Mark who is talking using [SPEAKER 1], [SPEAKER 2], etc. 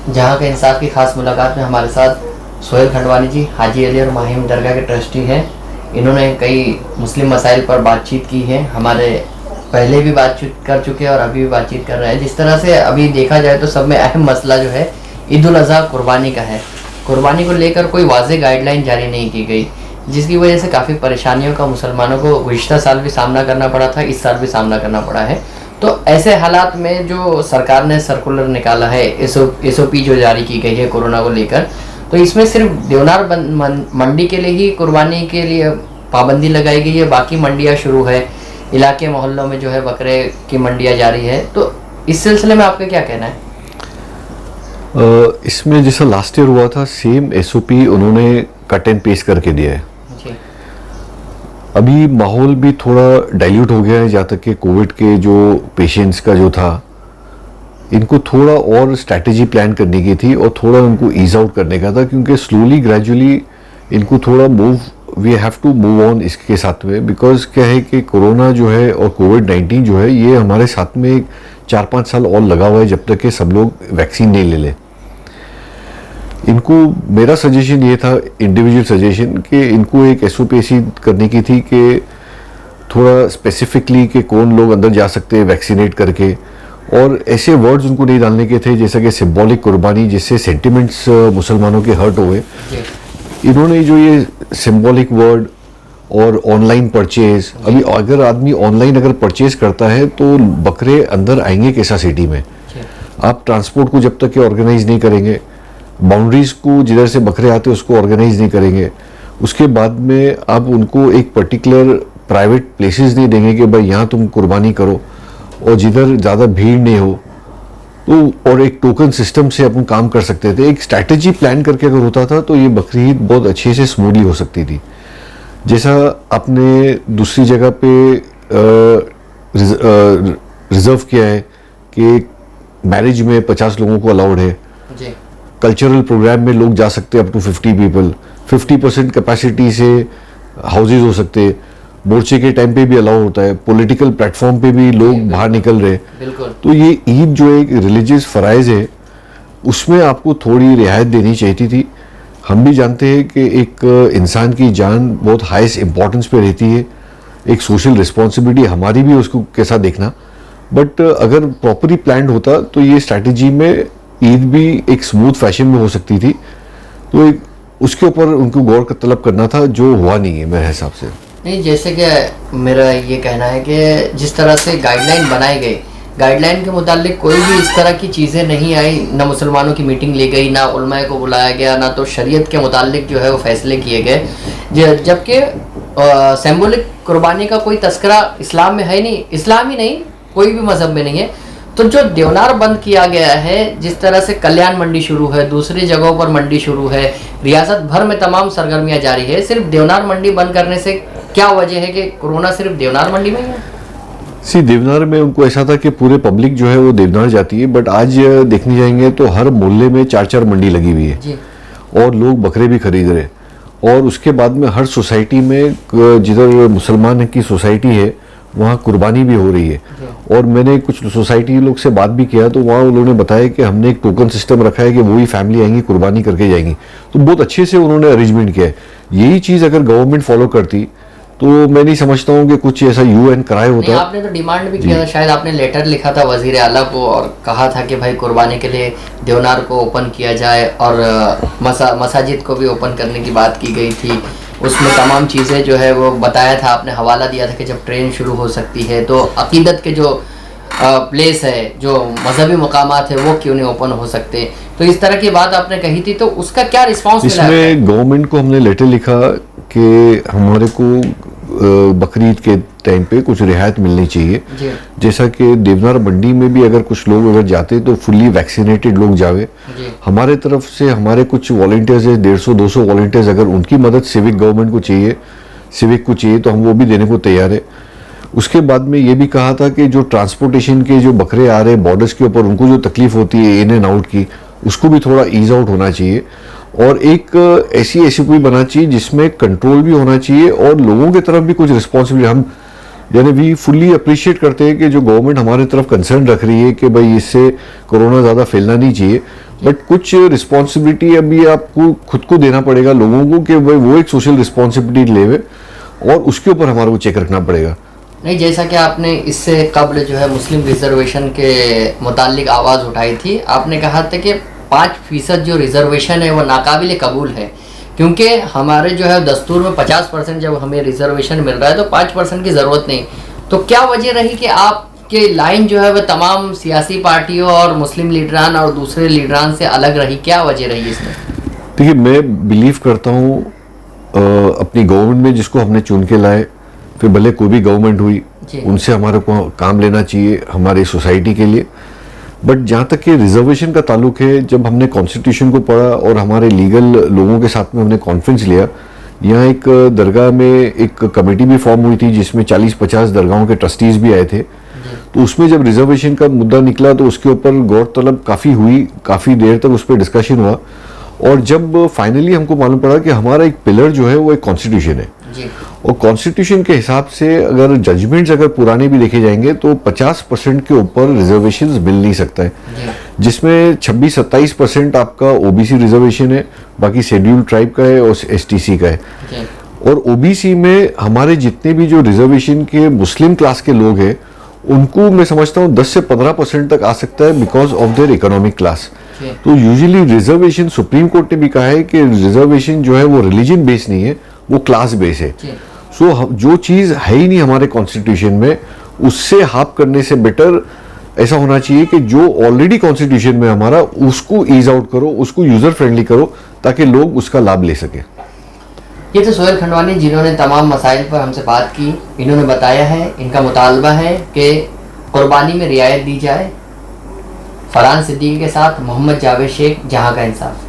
[SPEAKER 1] जहाँ का इंसाफ की खास मुलाकात में हमारे साथ सोहेल खंडवानी जी हाजी अली और माहिम दरगाह के ट्रस्टी हैं। इन्होंने कई मुस्लिम मसाइल पर बातचीत की है, हमारे पहले भी बातचीत कर चुके हैं और अभी भी बातचीत कर रहे हैं। जिस तरह से अभी देखा जाए तो सब में अहम मसला जो है ईद उल अज़हा कुर्बानी का है। कुर्बानी को लेकर कोई वाज़ेह गाइडलाइन जारी नहीं की गई, जिसकी वजह से काफ़ी परेशानियों का मुसलमानों को गुज़िश्ता साल भी सामना करना पड़ा था, इस साल भी सामना करना पड़ा है। तो ऐसे हालात में जो सरकार ने सर्कुलर निकाला है, SOP जो जारी की गई है कोरोना को लेकर, तो इसमें सिर्फ देवनार मंडी के लिए ही कुर्बानी के लिए पाबंदी लगाई गई है, बाकी मंडियाँ शुरू है, इलाके मोहल्लों में जो है बकरे की मंडियाँ जारी है। तो इस सिलसिले में आपका क्या कहना है?
[SPEAKER 2] इसमें जैसा लास्ट ईयर हुआ था सेम SOP उन्होंने कट एंड पेस्ट करके दिया है। अभी माहौल भी थोड़ा डाइल्यूट हो गया है, जहाँ तक कि कोविड के जो पेशेंट्स का जो था, इनको थोड़ा और स्ट्रैटेजी प्लान करने की थी और थोड़ा उनको ईज आउट करने का था, क्योंकि स्लोली ग्रेजुअली इनको थोड़ा we have to move on इसके साथ में। बिकॉज क्या है कि कोरोना जो है और कोविड-19 जो है ये हमारे साथ में 4-5 साल और लगा हुआ है, जब तक कि सब लोग वैक्सीन नहीं ले लें। इनको मेरा सजेशन ये था, इंडिविजुअल सजेशन, कि इनको एक SOP ऐसी करने की थी कि थोड़ा स्पेसिफिकली कि कौन लोग अंदर जा सकते हैं वैक्सीनेट करके, और ऐसे वर्ड्स उनको नहीं डालने के थे जैसा कि सिंबॉलिक कुर्बानी, जिससे सेंटिमेंट्स मुसलमानों के हर्ट हुए। इन्होंने जो ये सिंबॉलिक वर्ड और ऑनलाइन परचेज, अभी अगर आदमी ऑनलाइन अगर परचेज करता है तो बकरे अंदर आएंगे कैसा सिटी में? आप ट्रांसपोर्ट को जब तक कि ऑर्गेनाइज नहीं करेंगे, बाउंड्रीज को जिधर से बकरे आते हैं उसको ऑर्गेनाइज नहीं करेंगे, उसके बाद में आप उनको एक पर्टिकुलर प्राइवेट प्लेसेस नहीं देंगे कि भाई यहाँ तुम कुर्बानी करो, और जिधर ज़्यादा भीड़ नहीं हो तो, और एक टोकन सिस्टम से अपन काम कर सकते थे। एक स्ट्रैटेजी प्लान करके अगर होता था तो ये बकरीद बहुत अच्छे से स्मूथली हो सकती थी। जैसा आपने दूसरी जगह पे रिजर्व किया है कि मैरिज में 50 लोगों को अलाउड है, कल्चरल प्रोग्राम में लोग जा सकते हैं अप टू 50 पीपल, 50% कैपेसिटी से हाउसेज हो सकते हैं, मोर्चे के टाइम पे भी अलाउ होता है, पॉलिटिकल प्लेटफॉर्म पे भी लोग बाहर निकल रहे। तो ये ईद जो एक रिलीजियस फराइज है, उसमें आपको थोड़ी रियायत देनी चाहिए थी। हम भी जानते हैं कि एक इंसान की जान बहुत हाईएस्ट इंपॉर्टेंस पे रहती है, एक सोशल रिस्पॉन्सिबिलिटी हमारी भी उसको कैसा देखना, बट अगर प्रॉपरली प्लान्ड होता तो ये स्ट्रैटेजी में ईद भी एक स्मूथ फैशन में हो सकती थी। तो उसके ऊपर उनको गौर का तलब करना था, जो हुआ नहीं है मेरे हिसाब से।
[SPEAKER 1] नहीं, जैसे कि मेरा ये कहना है कि जिस तरह से गाइडलाइन बनाई गई, गाइडलाइन के मुतालिक कोई भी इस तरह की चीज़ें नहीं आई, ना मुसलमानों की मीटिंग ली गई, ना उलमा को बुलाया गया, ना तो शरीयत के मुतालिक जो है वो फैसले किए गए। जबकि सिंबॉलिक कुर्बानी का कोई तस्करा इस्लाम में है नहीं, इस्लाम ही नहीं कोई भी मज़हब में नहीं है। तो जो देवनार बंद किया गया है, जिस तरह से कल्याण मंडी शुरू है, दूसरी जगहों पर मंडी शुरू है, रियासत भर में तमाम सरगर्मियां जारी है, सिर्फ देवनार मंडी बंद करने से क्या वजह है कि कोरोना सिर्फ देवनार मंडी में ही है?
[SPEAKER 2] देवनार में उनको ऐसा था कि पूरे पब्लिक जो है वो देवनार जाती है, बट आज देखने जाएंगे तो हर मोहल्ले में 4-4 मंडी लगी हुई है और लोग बकरे भी खरीद रहे। और उसके बाद में हर सोसाइटी में, जिधर मुसलमान की सोसाइटी है वहाँ कुर्बानी भी हो रही है। और मैंने कुछ सोसाइटी लोग से बात भी किया तो वहाँ उन लोगों ने बताया कि हमने एक टोकन सिस्टम रखा है कि वही फैमिली आएंगी कुर्बानी करके जाएंगी। तो बहुत अच्छे से उन्होंने अरेंजमेंट किया है। यही चीज़ अगर गवर्नमेंट फॉलो करती तो मैं नहीं समझता हूँ कि कुछ ऐसा UN कराए होता है।
[SPEAKER 1] आपने तो डिमांड भी किया था, शायद आपने लेटर लिखा था वजीर आला को और कहा था कि भाई कुर्बानी के लिए देवनार को ओपन किया जाए और मसाजिद को भी ओपन करने की बात की गई थी। उसमें तमाम चीज़ें जो है वो बताया था, आपने हवाला दिया था कि जब ट्रेन शुरू हो सकती है तो अकीदत के जो प्लेस है, जो मजहबी मकामात है, वो क्यों नहीं ओपन हो सकते। तो इस तरह की बात आपने कही थी, तो उसका क्या रिस्पांस मिला?
[SPEAKER 2] इसमें गवर्नमेंट को हमने लेटर लिखा कि हमारे को बकरीद के टाइम पे कुछ रियायत मिलनी चाहिए, जैसा कि देवनार मंडी में भी अगर कुछ लोग अगर जाते तो फुल्ली वैक्सीनेटेड लोग जावे। हमारे तरफ से हमारे कुछ वॉलंटियर्स है, 150-200 वॉलंटियर्स, अगर उनकी मदद सिविक गवर्नमेंट को चाहिए, सिविक को चाहिए तो हम वो भी देने को तैयार है। उसके बाद में ये भी कहा था कि जो ट्रांसपोर्टेशन के जो बकरे आ रहे हैं बॉर्डर्स के ऊपर, उनको जो तकलीफ होती है इन एंड आउट की, उसको भी थोड़ा ईज आउट होना चाहिए। और एक ऐसी कोई बना चाहिए जिसमें कंट्रोल भी होना चाहिए और लोगों की तरफ भी कुछ रिस्पॉन्सिबिलिटी। हम यानी वी फुल्ली अप्रिशिएट करते हैं कि जो गवर्नमेंट हमारे तरफ कंसर्न रख रही है कि भाई इससे कोरोना ज़्यादा फैलना नहीं चाहिए, बट कुछ रिस्पॉन्सिबिलिटी अभी आपको खुद को देना पड़ेगा लोगों को कि भाई वो एक सोशल रिस्पॉन्सिबिलिटी लेवे और उसके ऊपर हमारे को चेक रखना पड़ेगा।
[SPEAKER 1] नहीं, जैसा कि आपने इससे कबल जो है मुस्लिम रिजर्वेशन के मुतालिक आवाज़ उठाई थी, आपने कहा था कि 5% जो रिजर्वेशन है वो नाकाबिल कबूल है, क्योंकि हमारे जो है दस्तूर में 50% जब हमें रिजर्वेशन मिल रहा है तो 5% की ज़रूरत नहीं। तो क्या वजह रही कि आपके लाइन जो है वह तमाम सियासी पार्टियों और मुस्लिम लीडरान और दूसरे लीडरान से अलग रही, क्या वजह रही इसमें?
[SPEAKER 2] देखिए, मैं बिलीव करता हूँ अपनी गवर्नमेंट में जिसको हमने चुन के लाए, फिर भले कोई भी गवर्नमेंट हुई, उनसे हमारे को काम लेना चाहिए हमारी सोसाइटी के लिए। बट जहाँ तक कि रिजर्वेशन का ताल्लुक है, जब हमने कॉन्स्टिट्यूशन को पढ़ा और हमारे लीगल लोगों के साथ में हमने कॉन्फ्रेंस लिया, यहाँ एक दरगाह में एक कमेटी भी फॉर्म हुई थी जिसमें 40-50 दरगाहों के ट्रस्टीज भी आए थे। तो उसमें जब रिजर्वेशन का मुद्दा निकला तो उसके ऊपर गौर तलब काफ़ी हुई, काफ़ी देर तक उस पर डिस्कशन हुआ, और जब फाइनली हमको मालूम पड़ा कि हमारा एक पिलर जो है वो एक कॉन्स्टिट्यूशन है, और कॉन्स्टिट्यूशन के हिसाब से अगर जजमेंट्स अगर पुराने भी देखे जाएंगे तो 50% के ऊपर रिजर्वेशंस मिल नहीं सकता है, जिसमें 26-27% आपका ओबीसी रिजर्वेशन है, बाकी शेड्यूल्ड ट्राइब का है और एसटीसी का है। और ओबीसी में हमारे जितने भी जो रिजर्वेशन के मुस्लिम क्लास के लोग हैं उनको मैं समझता हूँ 10 से 15% तक आ सकता है because of their economic class. तो यूजुअली रिजर्वेशन, सुप्रीम कोर्ट ने भी कहा है कि रिजर्वेशन जो है वो रिलीजन बेस नहीं है, वो क्लास बेस है। सो जो चीज़ है ही नहीं हमारे कॉन्स्टिट्यूशन में, उससे हाफ करने से बेटर ऐसा होना चाहिए कि जो ऑलरेडी कॉन्स्टिट्यूशन में हमारा, उसको ईज आउट करो, उसको यूजर फ्रेंडली करो ताकि लोग उसका लाभ ले सके।
[SPEAKER 1] ये तो सोहेल खंडवानी जिन्होंने तमाम मसाइल पर हमसे बात की, इन्होंने बताया है इनका मुतालबा है कि कुर्बानी में रियायत दी जाए। फरहान सिद्दीकी के साथ मोहम्मद जावेद शेख, जहां का इंसाफ।